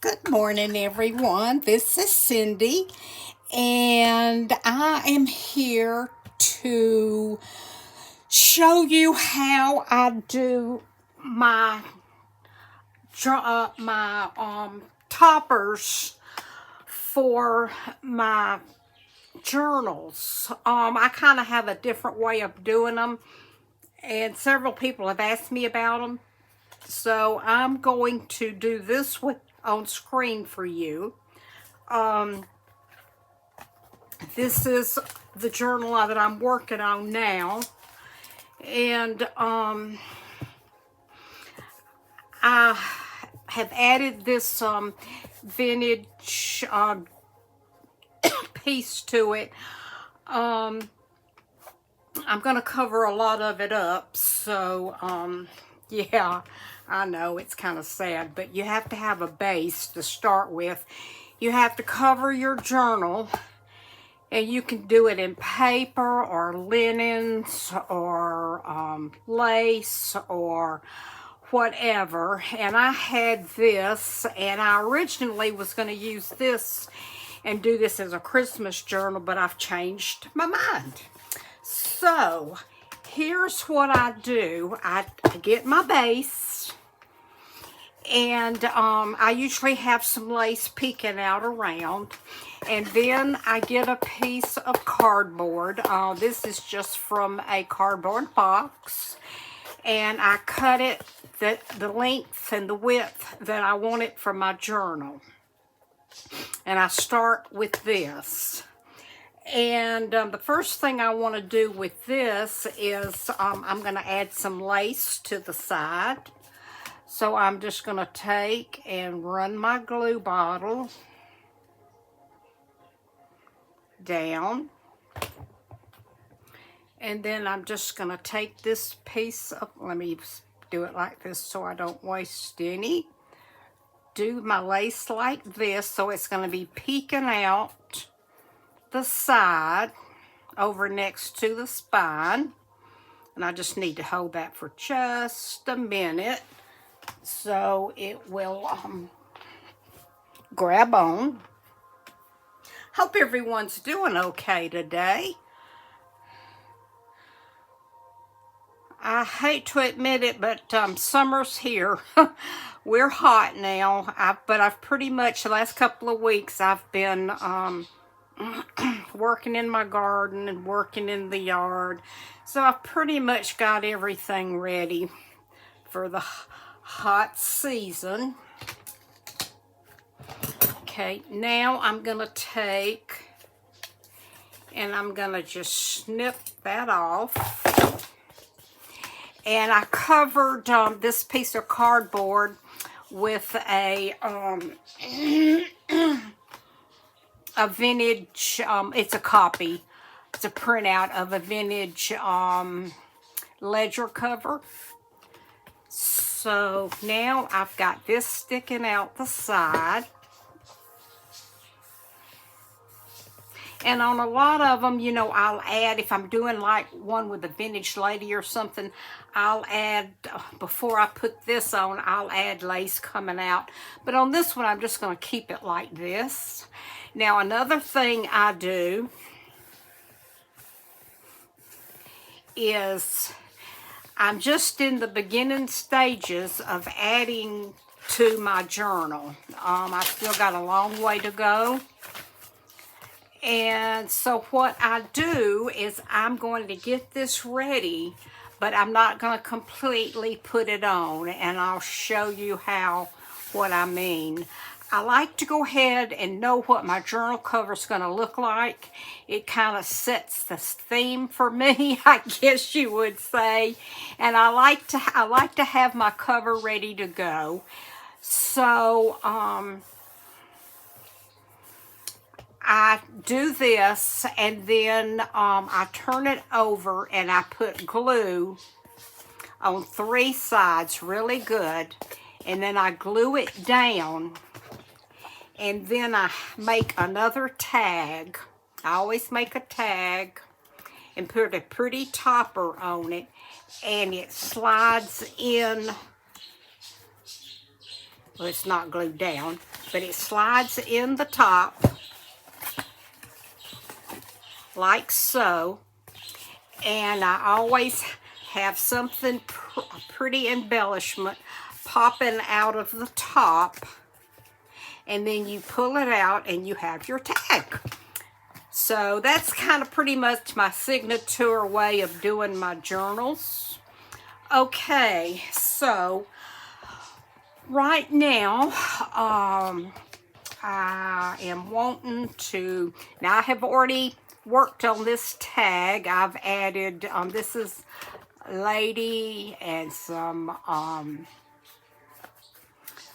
Good morning, everyone. This is Cindy, and I am here to show you how I do my toppers for my journals. I kind of have a different way of doing them, and several people have asked me about them. So I'm going to do this on screen for you. This is the journal that I'm working on now, and I have added this vintage piece to it. I'm going to cover a lot of it up, so yeah, I know it's kind of sad, but you have to have a base to start with. You have to cover your journal, and you can do it in paper or linens or lace or whatever. And I had this, and I originally was going to use this and do this as a Christmas journal, but I've changed my mind. So here's what I do. I get my base, and I usually have some lace peeking out around, and then I get a piece of cardboard. This is just from a cardboard box, and I cut it the length and the width that I want it for my journal. And I start with this. And the first thing I want to do with this is I'm going to add some lace to the side. So I'm just going to take and run my glue bottle down. And then I'm just going to take this piece of, let me do it like this so I don't waste any. Do my lace like this, so it's going to be peeking out the side over next to the spine. And I just need to hold that for just a minute so it will grab on. Hope everyone's doing okay today. I hate to admit it, but summer's here. We're hot now, but I've pretty much, the last couple of weeks, I've been working in my garden and working in the yard. So I've pretty much got everything ready for the hot season. Okay, now I'm going to take, and I'm going to just snip that off. And I covered this piece of cardboard with a vintage, it's a copy, it's a printout of a vintage ledger cover. So now I've got this sticking out the side. And on a lot of them, you know, I'll add, if I'm doing like one with a vintage lady or something, I'll add, before I put this on, I'll add lace coming out. But on this one, I'm just going to keep it like this. Now, another thing I do is I'm just in the beginning stages of adding to my journal. I still got a long way to go. And so what I do is I'm going to get this ready, but I'm not going to completely put it on, and I'll show you what I mean. I like to go ahead and know what my journal cover is going to look like. It kind of sets the theme for me, I guess you would say. And I like to have my cover ready to go. So I do this, and then I turn it over and I put glue on 3 sides really good, and then I glue it down, and then I make another tag. I always make a tag and put a pretty topper on it, and it slides in. Well, it's not glued down, but it slides in the top like so. And I always have something pretty embellishment popping out of the top. And then you pull it out and you have your tag. So that's kind of pretty much my signature way of doing my journals. Okay, so right now, I am wanting to, now I have already worked on this tag. I've added, this is lady and some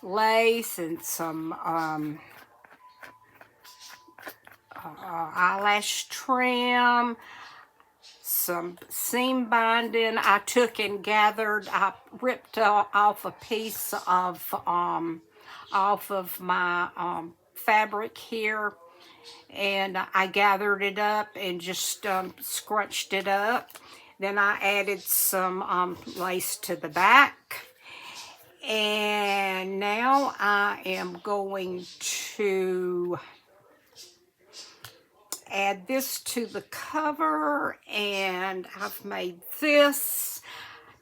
lace and some eyelash trim, some seam binding. I took and gathered, I ripped off a piece of off of my fabric here, and I gathered it up and just scrunched it up. Then I added some lace to the back. And now I am going to add this to the cover, and I've made this.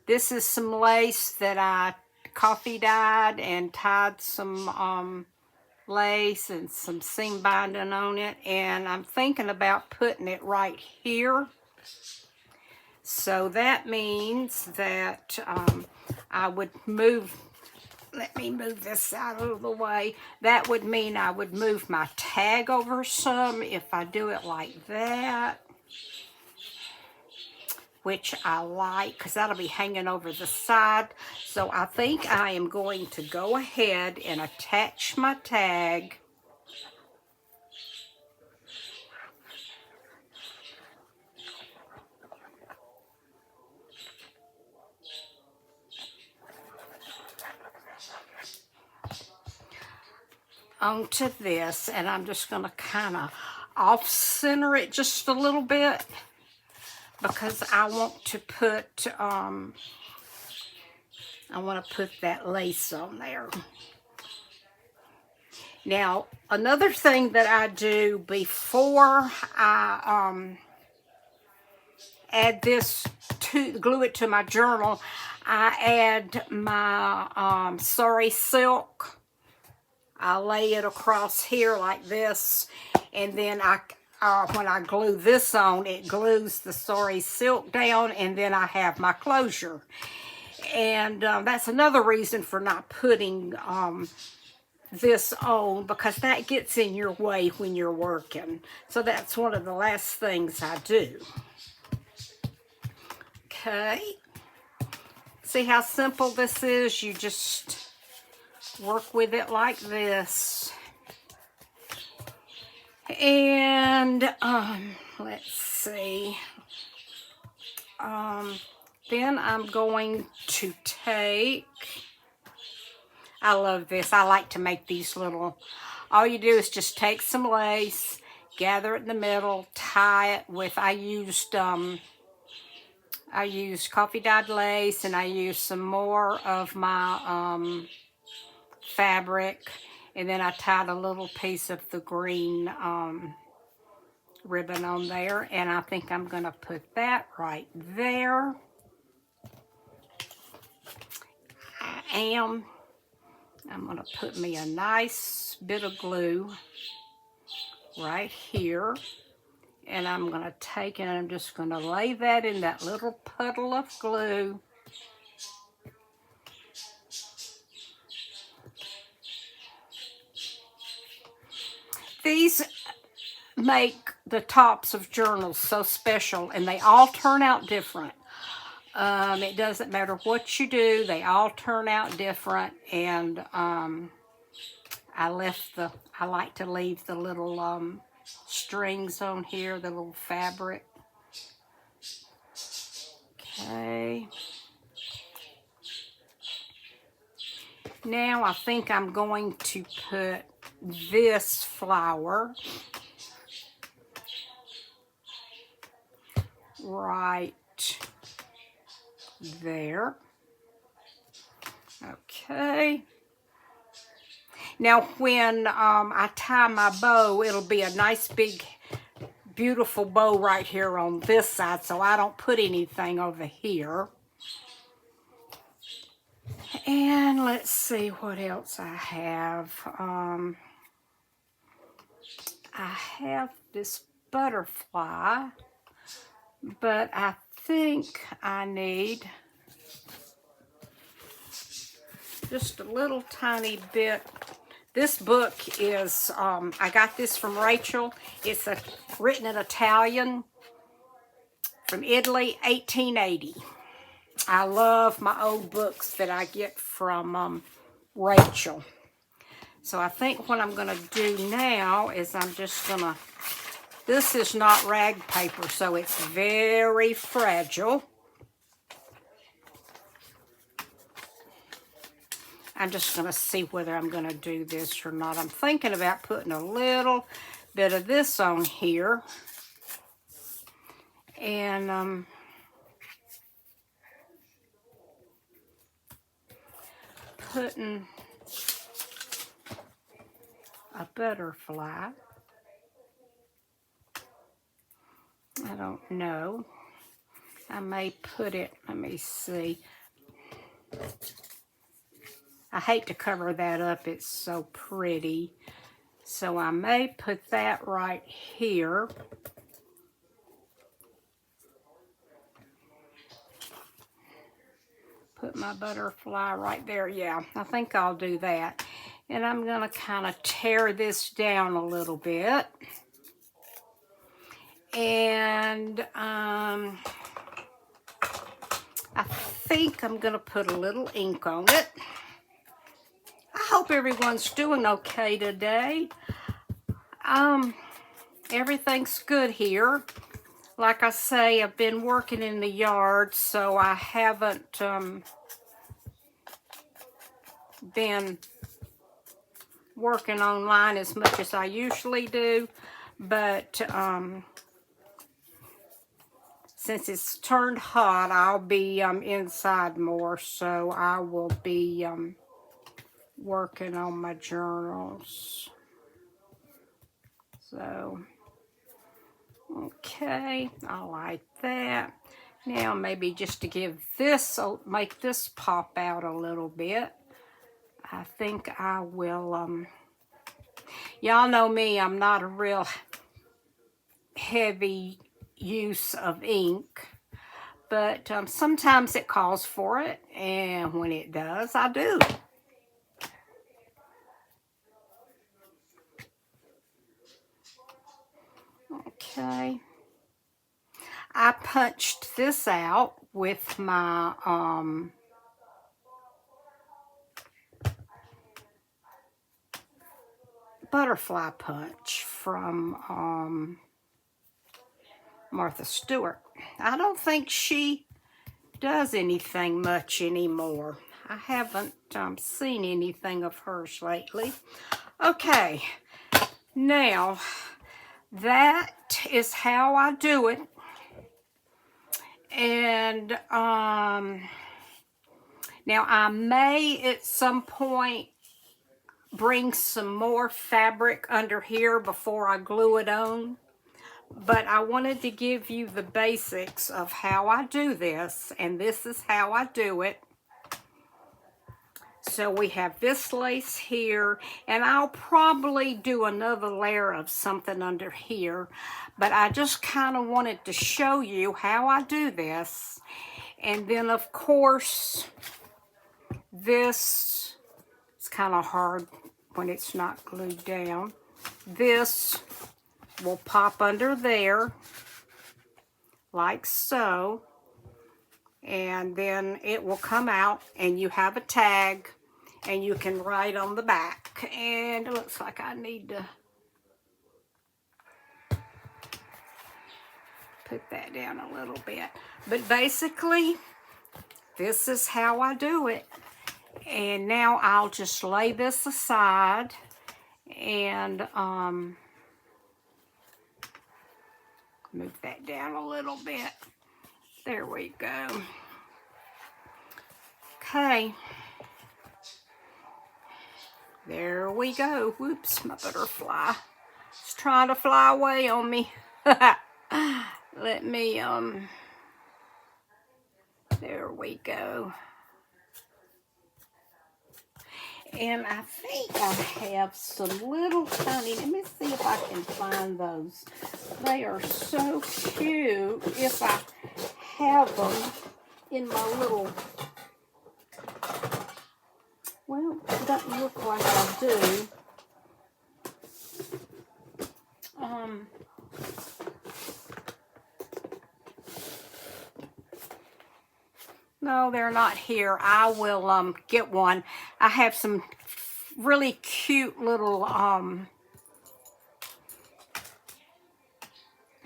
This is some lace that I coffee dyed and tied some lace and some seam binding on it, and I'm thinking about putting it right here. So that means that I would move, let me move this out of the way. That would mean I would move my tag over some if I do it like that, which I like because that'll be hanging over the side. So I think I am going to go ahead and attach my tag onto this, and I'm just going to kind of off-center it just a little bit because I want to put that lace on there. Now, another thing that I do before I add this to glue it to my journal, I add my sari silk. I lay it across here like this, and then when I glue this on, it glues the sari silk down, and then I have my closure. And that's another reason for not putting this on, because that gets in your way when you're working. So that's one of the last things I do. Okay. See how simple this is? You just work with it like this. And let's see. Then I'm going to take, I love this. I like to make these little, all you do is just take some lace, gather it in the middle, tie it with, I used coffee dyed lace, and I used some more of my fabric, and then I tied a little piece of the green ribbon on there, and I think I'm going to put that right there. I'm going to put me a nice bit of glue right here, and I'm going to take it and I'm just going to lay that in that little puddle of glue. These make the tops of journals so special, and they all turn out different. It doesn't matter what you do, they all turn out different, and I like to leave the little strings on here, the little fabric. Okay. Now I think I'm going to put this flower right there. Okay. Now when I tie my bow, it'll be a nice big beautiful bow right here on this side, so I don't put anything over here. And let's see what else I have. I have this butterfly, but I think I need just a little tiny bit. This book is, I got this from Rachel. It's written in Italian, from Italy, 1880. I love my old books that I get from Rachel. So I think what I'm going to do now is I'm just going to, this is not rag paper, so it's very fragile. I'm just going to see whether I'm going to do this or not. I'm thinking about putting a little bit of this on here. And putting a butterfly. I don't know. I may put it, let me see. I hate to cover that up, it's so pretty. So I may put that right here. Put my butterfly right there. Yeah, I think I'll do that. And I'm going to kind of tear this down a little bit. And I think I'm going to put a little ink on it. I hope everyone's doing okay today. Everything's good here. Like I say, I've been working in the yard, so I haven't been working online as much as I usually do. But since it's turned hot, I'll be inside more, so I will be working on my journals. So, okay, I like that. Now maybe just to give this, make this pop out a little bit, I think I will, y'all know me, I'm not a real heavy use of ink, but sometimes it calls for it, and when it does, I do. Okay. I punched this out with my butterfly punch from Martha Stewart. I don't think she does anything much anymore. I haven't seen anything of hers lately. Okay, now that is how I do it. And now I may at some point bring some more fabric under here before I glue it on. But I wanted to give you the basics of how I do this, and this is how I do it. So we have this lace here, and I'll probably do another layer of something under here, but I just kind of wanted to show you how I do this. And then of course, this is kind of hard when it's not glued down. This will pop under there, like so, and then it will come out, and you have a tag, and you can write on the back. And it looks like I need to put that down a little bit. But basically, this is how I do it. And now I'll just lay this aside and move that down a little bit. There we go. Okay. There we go. Whoops, my butterfly. It's trying to fly away on me. Let me, there we go. And I think I have some little tiny, let me see if I can find those. They are so cute if I have them in my little, well, it doesn't look like I do. No, they're not here. I will get one. I have some really cute little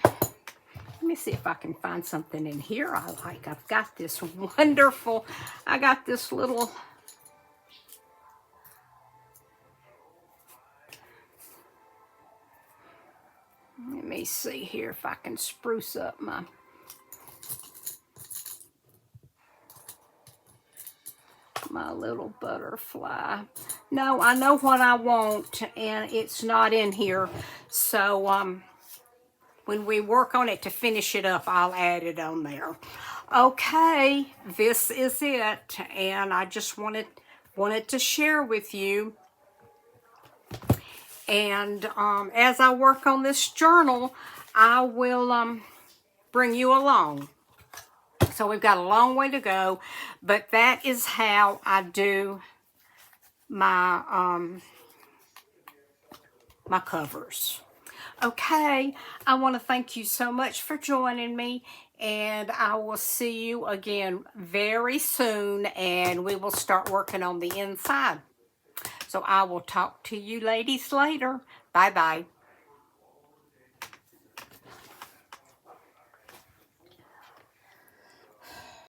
let me see if I can find something in here I like. I've got this wonderful, I got this little, let me see here if I can spruce up my little butterfly. No, I know what I want, and it's not in here. So, when we work on it to finish it up, I'll add it on there. Okay, this is it, and I just wanted to share with you. And as I work on this journal, I will bring you along. So we've got a long way to go, but that is how I do my my covers. Okay, I want to thank you so much for joining me, and I will see you again very soon, and we will start working on the inside. So I will talk to you ladies later. Bye-bye.